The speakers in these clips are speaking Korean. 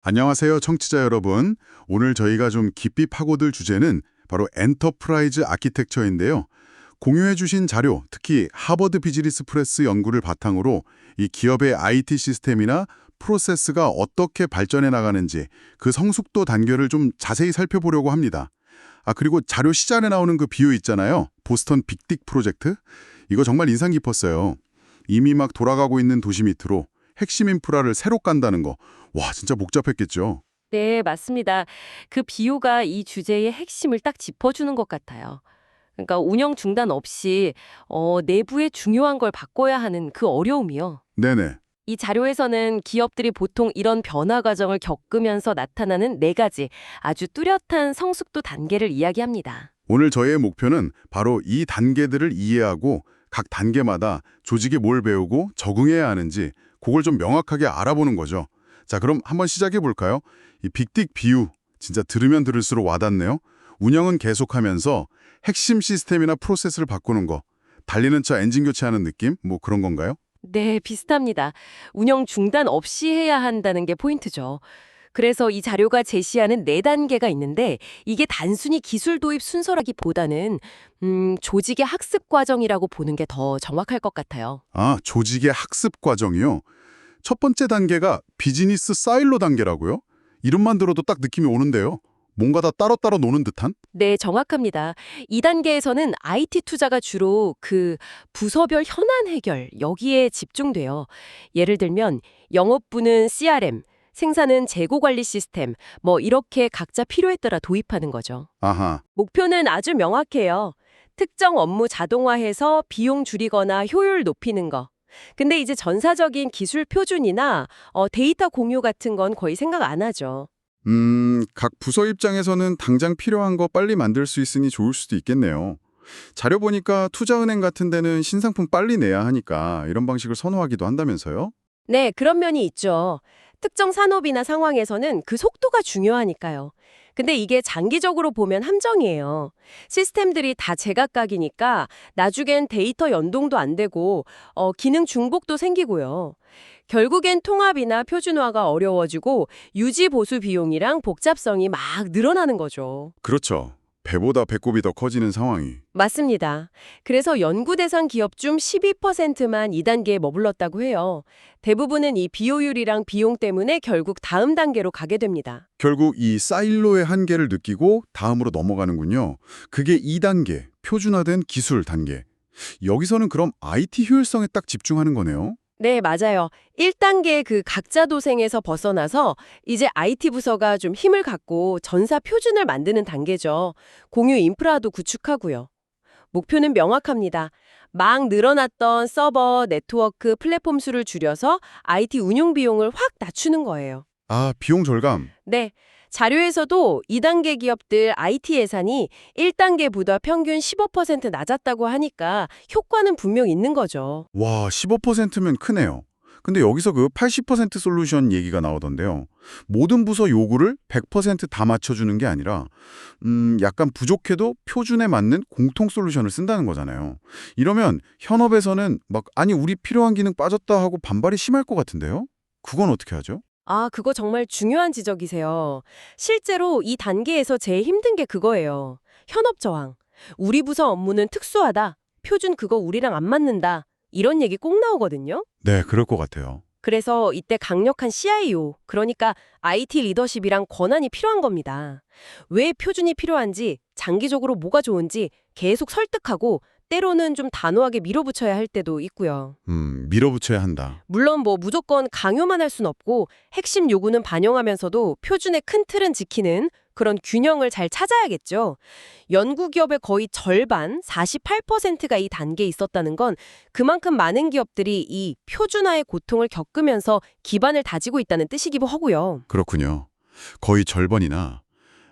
안녕하세요, 청취자 여러분. 오늘 저희가 좀 깊이 파고들 주제는 바로 엔터프라이즈 아키텍처인데요. 공유해 주신 자료, 특히 하버드 비즈니스 프레스 연구를 바탕으로 이 기업의 IT 시스템이나 프로세스가 어떻게 발전해 나가는지 그 성숙도 단계를 좀 자세히 살펴보려고 합니다. 그리고 자료 시작에 나오는 그 비유 있잖아요. 보스턴 빅딕 프로젝트. 이거 정말 인상 깊었어요. 이미 막 돌아가고 있는 도시 밑으로 핵심 인프라를 새로 깐다는 거. 와, 진짜 복잡했겠죠. 네, 맞습니다. 그 비유가 이 주제의 핵심을 딱 짚어주는 것 같아요. 그러니까 운영 중단 없이 내부의 중요한 걸 바꿔야 하는 그 어려움이요. 네네. 이 자료에서는 기업들이 보통 이런 변화 과정을 겪으면서 나타나는 네 가지 아주 뚜렷한 성숙도 단계를 이야기합니다. 오늘 저희의 목표는 바로 이 단계들을 이해하고 각 단계마다 조직이 뭘 배우고 적응해야 하는지 그걸 좀 명확하게 알아보는 거죠. 자, 그럼 한번 시작해 볼까요? 이 빅딕 비유, 진짜 들으면 들을수록 와닿네요. 운영은 계속하면서 핵심 시스템이나 프로세스를 바꾸는 거, 달리는 차 엔진 교체하는 느낌? 뭐 그런 건가요? 네, 비슷합니다. 운영 중단 없이 해야 한다는 게 포인트죠. 그래서 이 자료가 제시하는 네 단계가 있는데 이게 단순히 기술 도입 순서라기보다는 조직의 학습 과정이라고 보는 게 더 정확할 것 같아요. 조직의 학습 과정이요. 첫 번째 단계가 비즈니스 사일로 단계라고요? 이름만 들어도 딱 느낌이 오는데요. 뭔가 다 따로따로 노는 듯한? 네, 정확합니다. 이 단계에서는 IT 투자가 주로 그 부서별 현안 해결, 여기에 집중돼요. 예를 들면 영업부는 CRM, 생산은 재고 관리 시스템, 뭐 이렇게 각자 필요에 따라 도입하는 거죠. 아하, 목표는 아주 명확해요. 특정 업무 자동화해서 비용 줄이거나 효율 높이는 거. 근데 이제 전사적인 기술 표준이나 데이터 공유 같은 건 거의 생각 안 하죠. 각 부서 입장에서는 당장 필요한 거 빨리 만들 수 있으니 좋을 수도 있겠네요. 자료 보니까 투자은행 같은 데는 신상품 빨리 내야 하니까 이런 방식을 선호하기도 한다면서요? 네, 그런 면이 있죠. 특정 산업이나 상황에서는 그 속도가 중요하니까요. 근데 이게 장기적으로 보면 함정이에요. 시스템들이 다 제각각이니까 나중엔 데이터 연동도 안 되고 기능 중복도 생기고요. 결국엔 통합이나 표준화가 어려워지고 유지 보수 비용이랑 복잡성이 막 늘어나는 거죠. 그렇죠. 배보다 배꼽이 더 커지는 상황이. 맞습니다. 그래서 연구 대상 기업 중 12%만 2단계에 머물렀다고 해요. 대부분은 이 비효율이랑 비용 때문에 결국 다음 단계로 가게 됩니다. 결국 이 사일로의 한계를 느끼고 다음으로 넘어가는군요. 그게 2단계, 표준화된 기술 단계. 여기서는 그럼 IT 효율성에 딱 집중하는 거네요. 네, 맞아요. 1단계 그 각자 도생에서 벗어나서 이제 IT 부서가 좀 힘을 갖고 전사 표준을 만드는 단계죠. 공유 인프라도 구축하고요. 목표는 명확합니다. 막 늘어났던 서버, 네트워크, 플랫폼 수를 줄여서 IT 운용 비용을 확 낮추는 거예요. 비용 절감. 네. 자료에서도 2단계 기업들 IT 예산이 1단계보다 평균 15% 낮았다고 하니까 효과는 분명 있는 거죠. 와, 15%면 크네요. 근데 여기서 그 80% 솔루션 얘기가 나오던데요. 모든 부서 요구를 100%다 맞춰주는 게 아니라 약간 부족해도 표준에 맞는 공통 솔루션을 쓴다는 거잖아요. 이러면 현업에서는 막 아니 우리 필요한 기능 빠졌다 하고 반발이 심할 것 같은데요? 그건 어떻게 하죠? 그거 정말 중요한 지적이세요. 실제로 이 단계에서 제일 힘든 게 그거예요. 현업 저항. 우리 부서 업무는 특수하다. 표준 그거 우리랑 안 맞는다. 이런 얘기 꼭 나오거든요. 네, 그럴 것 같아요. 그래서 이때 강력한 CIO, 그러니까 IT 리더십이랑 권한이 필요한 겁니다. 왜 표준이 필요한지, 장기적으로 뭐가 좋은지 계속 설득하고 때로는 좀 단호하게 밀어붙여야 할 때도 있고요. 밀어붙여야 한다. 물론 뭐 무조건 강요만 할 순 없고 핵심 요구는 반영하면서도 표준의 큰 틀은 지키는 그런 균형을 잘 찾아야겠죠. 연구 기업의 거의 절반, 48%가 이 단계에 있었다는 건 그만큼 많은 기업들이 이 표준화의 고통을 겪으면서 기반을 다지고 있다는 뜻이기도 하고요. 그렇군요. 거의 절반이나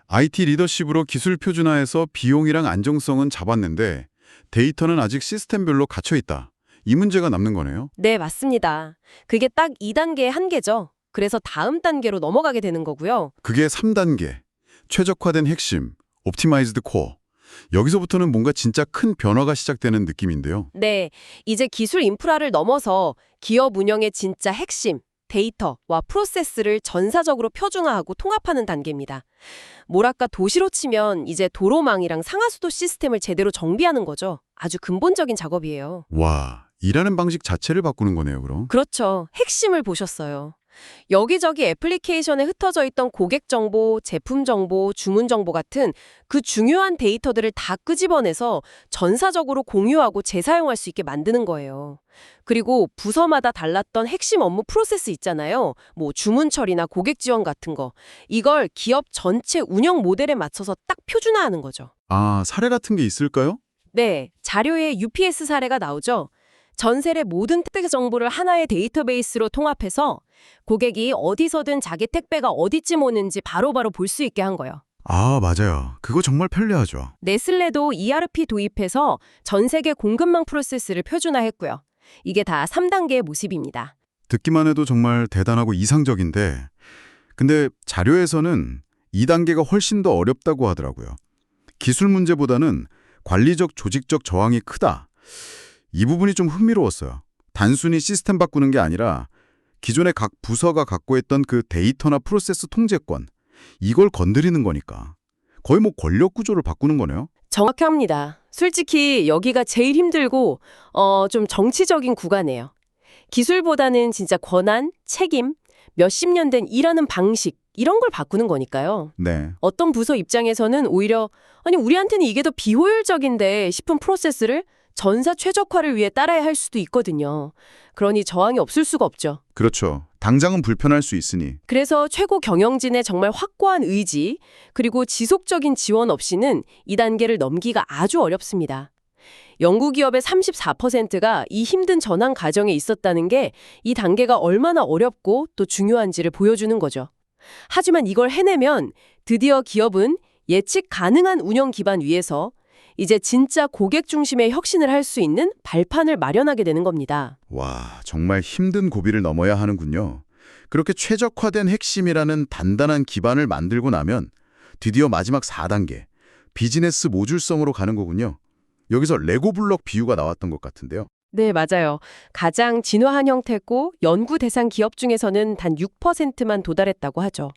IT 리더십으로 기술 표준화해서 비용이랑 안정성은 잡았는데 데이터는 아직 시스템별로 갇혀 있다. 이 문제가 남는 거네요. 네, 맞습니다. 그게 딱 2단계의 한계죠. 그래서 다음 단계로 넘어가게 되는 거고요. 그게 3단계. 최적화된 핵심, 옵티마이즈드 코어. 여기서부터는 뭔가 진짜 큰 변화가 시작되는 느낌인데요. 네, 이제 기술 인프라를 넘어서 기업 운영의 진짜 핵심, 데이터와 프로세스를 전사적으로 표준화하고 통합하는 단계입니다. 뭐랄까 도시로 치면 이제 도로망이랑 상하수도 시스템을 제대로 정비하는 거죠. 아주 근본적인 작업이에요. 와, 일하는 방식 자체를 바꾸는 거네요, 그럼. 그렇죠. 핵심을 보셨어요. 여기저기 애플리케이션에 흩어져 있던 고객 정보, 제품 정보, 주문 정보 같은 그 중요한 데이터들을 다 끄집어내서 전사적으로 공유하고 재사용할 수 있게 만드는 거예요. 그리고 부서마다 달랐던 핵심 업무 프로세스 있잖아요. 뭐 주문 처리나 고객 지원 같은 거. 이걸 기업 전체 운영 모델에 맞춰서 딱 표준화하는 거죠. 아, 사례 같은 게 있을까요? 네, 자료에 UPS 사례가 나오죠. 전세의 모든 택배 정보를 하나의 데이터베이스로 통합해서 고객이 어디서든 자기 택배가 어디쯤 오는지 바로바로 볼 수 있게 한 거예요. 아, 맞아요. 그거 정말 편리하죠. 네슬레도 ERP 도입해서 전 세계 공급망 프로세스를 표준화했고요. 이게 다 3단계의 모습입니다. 듣기만 해도 정말 대단하고 이상적인데, 근데 자료에서는 2단계가 훨씬 더 어렵다고 하더라고요. 기술 문제보다는 관리적 조직적 저항이 크다. 이 부분이 좀 흥미로웠어요. 단순히 시스템 바꾸는 게 아니라 기존의 각 부서가 갖고 있던 그 데이터나 프로세스 통제권, 이걸 건드리는 거니까. 거의 뭐 권력 구조를 바꾸는 거네요. 정확합니다. 솔직히 여기가 제일 힘들고 좀 정치적인 구간이에요. 기술보다는 진짜 권한, 책임, 몇십 년 된 일하는 방식 이런 걸 바꾸는 거니까요. 네. 어떤 부서 입장에서는 오히려 아니 우리한테는 이게 더 비효율적인데 싶은 프로세스를 전사 최적화를 위해 따라야 할 수도 있거든요. 그러니 저항이 없을 수가 없죠. 그렇죠. 당장은 불편할 수 있으니. 그래서 최고 경영진의 정말 확고한 의지 그리고 지속적인 지원 없이는 이 단계를 넘기가 아주 어렵습니다. 영국 기업의 34%가 이 힘든 전환 과정에 있었다는 게 이 단계가 얼마나 어렵고 또 중요한지를 보여주는 거죠. 하지만 이걸 해내면 드디어 기업은 예측 가능한 운영 기반 위에서 이제 진짜 고객 중심의 혁신을 할 수 있는 발판을 마련하게 되는 겁니다. 와, 정말 힘든 고비를 넘어야 하는군요. 그렇게 최적화된 핵심이라는 단단한 기반을 만들고 나면 드디어 마지막 4단계, 비즈니스 모듈성으로 가는 거군요. 여기서 레고 블록 비유가 나왔던 것 같은데요. 네, 맞아요. 가장 진화한 형태고 연구 대상 기업 중에서는 단 6%만 도달했다고 하죠.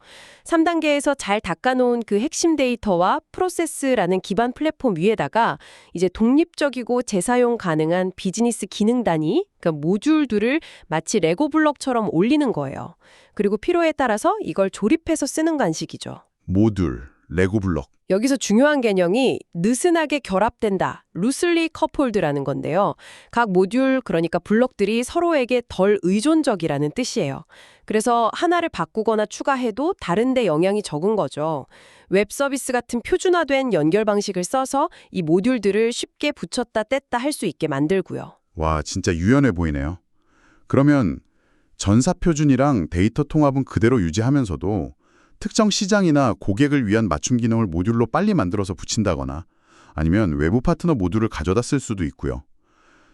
3단계에서 잘 닦아놓은 그 핵심 데이터와 프로세스라는 기반 플랫폼 위에다가 이제 독립적이고 재사용 가능한 비즈니스 기능 단위, 그러니까 모듈들을 마치 레고 블록처럼 올리는 거예요. 그리고 필요에 따라서 이걸 조립해서 쓰는 간식이죠. 모듈, 레고 블록. 여기서 중요한 개념이 느슨하게 결합된다, 루슬리 커폴드라는 건데요. 각 모듈, 그러니까 블록들이 서로에게 덜 의존적이라는 뜻이에요. 그래서 하나를 바꾸거나 추가해도 다른 데 영향이 적은 거죠. 웹 서비스 같은 표준화된 연결 방식을 써서 이 모듈들을 쉽게 붙였다 뗐다 할 수 있게 만들고요. 와, 진짜 유연해 보이네요. 그러면 전사 표준이랑 데이터 통합은 그대로 유지하면서도 특정 시장이나 고객을 위한 맞춤 기능을 모듈로 빨리 만들어서 붙인다거나 아니면 외부 파트너 모듈을 가져다 쓸 수도 있고요.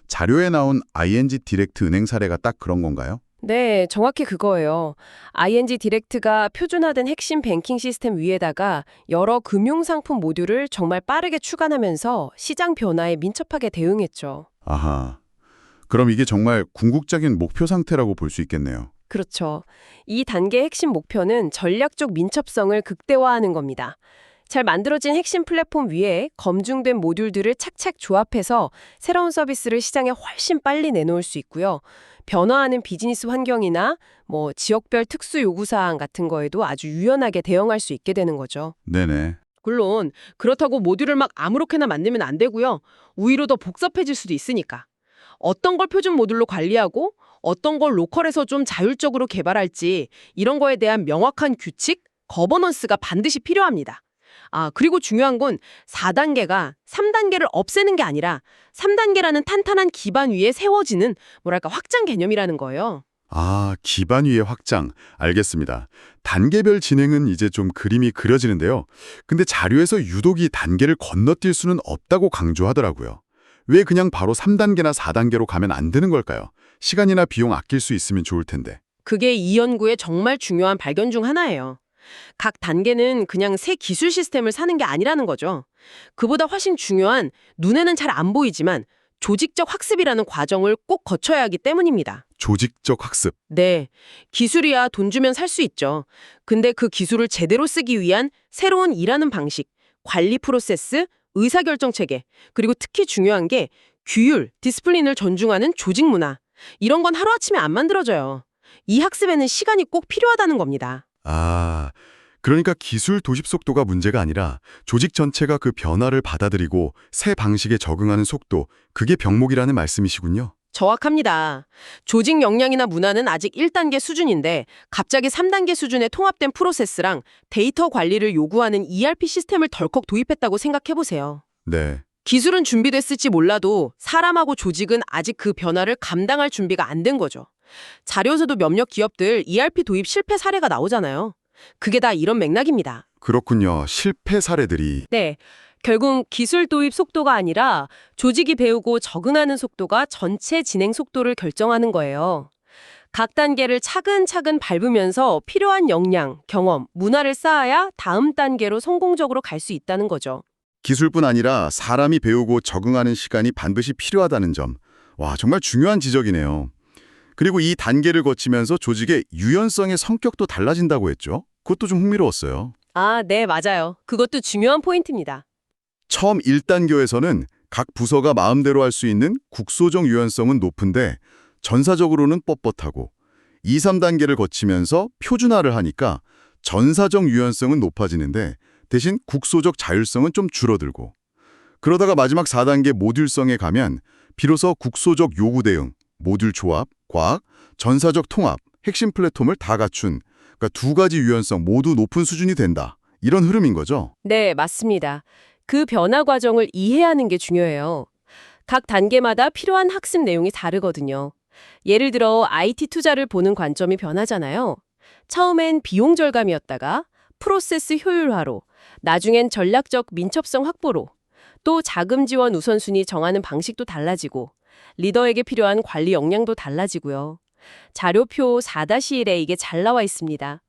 자료에 나온 ING 디렉트 은행 사례가 딱 그런 건가요? 네, 정확히 그거예요. ING 디렉트가 표준화된 핵심 뱅킹 시스템 위에다가 여러 금융상품 모듈을 정말 빠르게 추가하면서 시장 변화에 민첩하게 대응했죠. 아하. 그럼 이게 정말 궁극적인 목표 상태라고 볼 수 있겠네요. 그렇죠. 이 단계의 핵심 목표는 전략적 민첩성을 극대화하는 겁니다. 잘 만들어진 핵심 플랫폼 위에 검증된 모듈들을 착착 조합해서 새로운 서비스를 시장에 훨씬 빨리 내놓을 수 있고요. 변화하는 비즈니스 환경이나 지역별 특수 요구사항 같은 거에도 아주 유연하게 대응할 수 있게 되는 거죠. 네네. 물론 그렇다고 모듈을 막 아무렇게나 만들면 안 되고요. 오히려 더 복잡해질 수도 있으니까. 어떤 걸 표준 모듈로 관리하고 어떤 걸 로컬에서 좀 자율적으로 개발할지 이런 거에 대한 명확한 규칙, 거버넌스가 반드시 필요합니다. 그리고 중요한 건 4단계가 3단계를 없애는 게 아니라 3단계라는 탄탄한 기반 위에 세워지는 확장 개념이라는 거예요. 아, 기반 위의 확장. 알겠습니다. 단계별 진행은 이제 좀 그림이 그려지는데요. 근데 자료에서 유독 이 단계를 건너뛸 수는 없다고 강조하더라고요. 왜 그냥 바로 3단계나 4단계로 가면 안 되는 걸까요? 시간이나 비용 아낄 수 있으면 좋을 텐데. 그게 이 연구의 정말 중요한 발견 중 하나예요. 각 단계는 그냥 새 기술 시스템을 사는 게 아니라는 거죠. 그보다 훨씬 중요한 눈에는 잘 안 보이지만 조직적 학습이라는 과정을 꼭 거쳐야 하기 때문입니다. 조직적 학습. 네, 기술이야 돈 주면 살 수 있죠. 근데 그 기술을 제대로 쓰기 위한 새로운 일하는 방식, 관리 프로세스, 의사결정 체계, 그리고 특히 중요한 게 규율, 디스플린을 존중하는 조직 문화. 이런 건 하루아침에 안 만들어져요. 이 학습에는 시간이 꼭 필요하다는 겁니다. 아, 그러니까 기술 도입 속도가 문제가 아니라 조직 전체가 그 변화를 받아들이고 새 방식에 적응하는 속도, 그게 병목이라는 말씀이시군요. 정확합니다. 조직 역량이나 문화는 아직 1단계 수준인데 갑자기 3단계 수준의 통합된 프로세스랑 데이터 관리를 요구하는 ERP 시스템을 덜컥 도입했다고 생각해보세요. 네. 기술은 준비됐을지 몰라도 사람하고 조직은 아직 그 변화를 감당할 준비가 안 된 거죠. 자료에서도 몇몇 기업들 ERP 도입 실패 사례가 나오잖아요. 그게 다 이런 맥락입니다. 그렇군요. 실패 사례들이. 네. 결국 기술 도입 속도가 아니라 조직이 배우고 적응하는 속도가 전체 진행 속도를 결정하는 거예요. 각 단계를 차근차근 밟으면서 필요한 역량, 경험, 문화를 쌓아야 다음 단계로 성공적으로 갈 수 있다는 거죠. 기술뿐 아니라 사람이 배우고 적응하는 시간이 반드시 필요하다는 점. 와, 정말 중요한 지적이네요. 그리고 이 단계를 거치면서 조직의 유연성의 성격도 달라진다고 했죠? 그것도 좀 흥미로웠어요. 아, 네, 맞아요. 그것도 중요한 포인트입니다. 처음 1단계에서는 각 부서가 마음대로 할 수 있는 국소적 유연성은 높은데 전사적으로는 뻣뻣하고 2, 3단계를 거치면서 표준화를 하니까 전사적 유연성은 높아지는데 대신 국소적 자율성은 좀 줄어들고 그러다가 마지막 4단계 모듈성에 가면 비로소 국소적 요구 대응, 모듈 조합, 과학, 전사적 통합, 핵심 플랫폼을 다 갖춘 그러니까 두 가지 유연성 모두 높은 수준이 된다. 이런 흐름인 거죠. 네, 맞습니다. 그 변화 과정을 이해하는 게 중요해요. 각 단계마다 필요한 학습 내용이 다르거든요. 예를 들어 IT 투자를 보는 관점이 변하잖아요. 처음엔 비용 절감이었다가 프로세스 효율화로, 나중엔 전략적 민첩성 확보로, 또 자금 지원 우선순위 정하는 방식도 달라지고 리더에게 필요한 관리 역량도 달라지고요. 자료표 4-1에 이게 잘 나와 있습니다.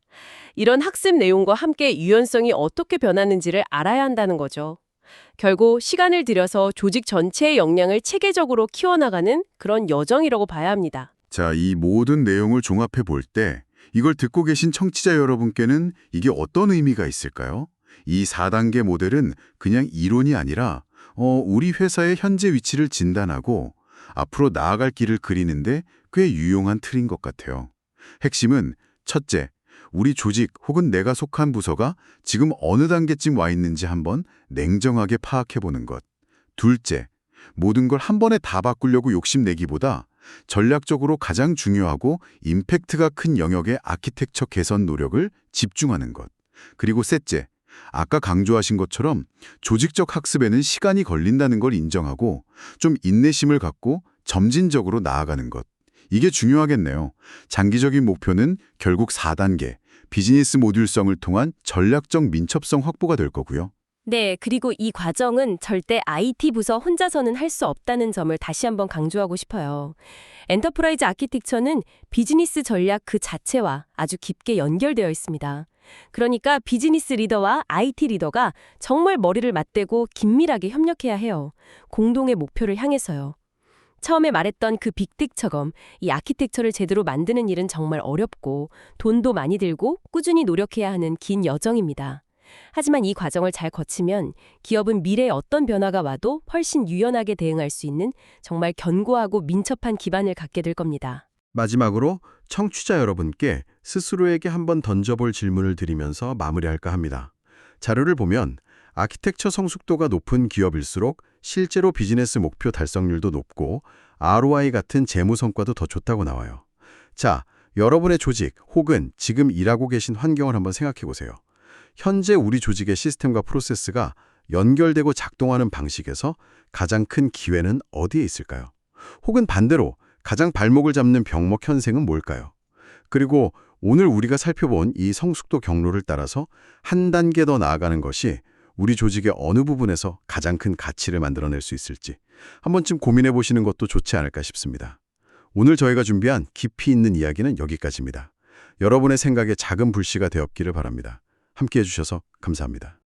이런 학습 내용과 함께 유연성이 어떻게 변하는지를 알아야 한다는 거죠. 결국 시간을 들여서 조직 전체의 역량을 체계적으로 키워나가는 그런 여정이라고 봐야 합니다. 자, 이 모든 내용을 종합해 볼 때 이걸 듣고 계신 청취자 여러분께는 이게 어떤 의미가 있을까요? 이 4단계 모델은 그냥 이론이 아니라 우리 회사의 현재 위치를 진단하고 앞으로 나아갈 길을 그리는데 꽤 유용한 틀인 것 같아요. 핵심은 첫째, 우리 조직 혹은 내가 속한 부서가 지금 어느 단계쯤 와 있는지 한번 냉정하게 파악해보는 것. 둘째, 모든 걸 한 번에 다 바꾸려고 욕심내기보다 전략적으로 가장 중요하고 임팩트가 큰 영역의 아키텍처 개선 노력을 집중하는 것. 그리고 셋째, 아까 강조하신 것처럼 조직적 학습에는 시간이 걸린다는 걸 인정하고 좀 인내심을 갖고 점진적으로 나아가는 것. 이게 중요하겠네요. 장기적인 목표는 결국 4단계, 비즈니스 모듈성을 통한 전략적 민첩성 확보가 될 거고요. 네, 그리고 이 과정은 절대 IT 부서 혼자서는 할 수 없다는 점을 다시 한번 강조하고 싶어요. 엔터프라이즈 아키텍처는 비즈니스 전략 그 자체와 아주 깊게 연결되어 있습니다. 그러니까 비즈니스 리더와 IT 리더가 정말 머리를 맞대고 긴밀하게 협력해야 해요. 공동의 목표를 향해서요. 처음에 말했던 그 빅텍처럼 이 아키텍처를 제대로 만드는 일은 정말 어렵고 돈도 많이 들고 꾸준히 노력해야 하는 긴 여정입니다. 하지만 이 과정을 잘 거치면 기업은 미래에 어떤 변화가 와도 훨씬 유연하게 대응할 수 있는 정말 견고하고 민첩한 기반을 갖게 될 겁니다. 마지막으로 청취자 여러분께 스스로에게 한번 던져볼 질문을 드리면서 마무리할까 합니다. 자료를 보면 아키텍처 성숙도가 높은 기업일수록 실제로 비즈니스 목표 달성률도 높고 ROI 같은 재무 성과도 더 좋다고 나와요. 자, 여러분의 조직 혹은 지금 일하고 계신 환경을 한번 생각해 보세요. 현재 우리 조직의 시스템과 프로세스가 연결되고 작동하는 방식에서 가장 큰 기회는 어디에 있을까요? 혹은 반대로 가장 발목을 잡는 병목 현상은 뭘까요? 그리고 오늘 우리가 살펴본 이 성숙도 경로를 따라서 한 단계 더 나아가는 것이 우리 조직의 어느 부분에서 가장 큰 가치를 만들어낼 수 있을지 한 번쯤 고민해 보시는 것도 좋지 않을까 싶습니다. 오늘 저희가 준비한 깊이 있는 이야기는 여기까지입니다. 여러분의 생각에 작은 불씨가 되었기를 바랍니다. 함께해 주셔서 감사합니다.